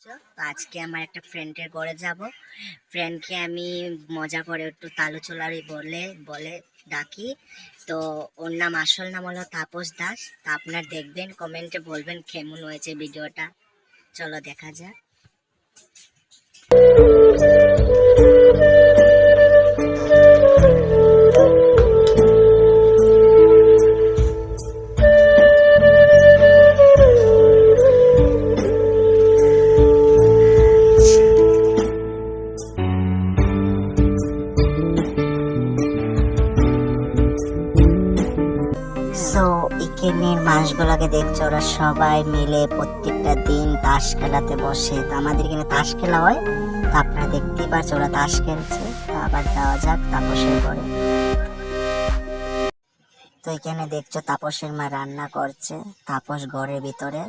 দেখছো তো আজকে আমার একটা ফ্রেন্ডের ঘরে যাব। ফ্রেন্ডকে আমি মজা করে একটু তালু চলারি বলে বলে ডাকি। তো ওর নাম আসল নাম হলো তাপস দাস। তা আপনার দেখবেন, কমেন্টে বলবেন কেমন হয়েছে ভিডিওটা। চলো দেখা যাক। সো এখানের মাসগুলোকে দেখছো, ওরা সবাই মিলে প্রত্যেকটা দিন তাস খেলাতে বসে। তো আমাদের এখানে তাস খেলা হয়, তো আপনারা দেখতেই পাচ্ছ ওরা তাস খেলছে। তো আবার যাওয়া যাক তাপসের ঘরে। তো এখানে দেখছো তাপসের মা রান্না করছে, তাপস ঘরের ভিতরে।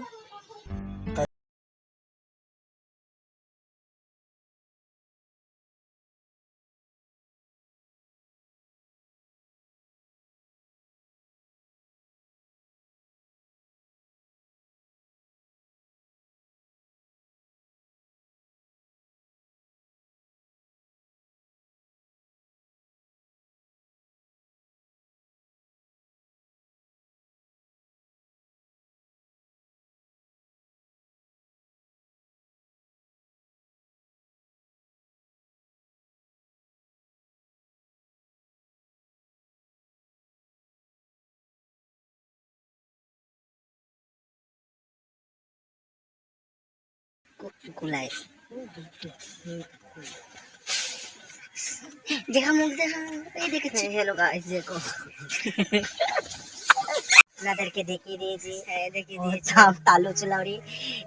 কুলাই দেখা মুখ দেখা, এই দেখেছি। হ্যালো গাইস, দেখো আপনাদেরকে দেখিয়ে দিয়েছি, দেখিয়ে দিয়েছি তালু চুলাউরি।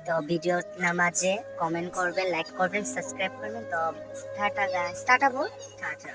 তো ভিডিও নাম আছে, কমেন্ট করবেন, লাইক করবেন, সাবস্ক্রাইব করবেন। তো টাটা গাইস, টাটা বল, টাটা।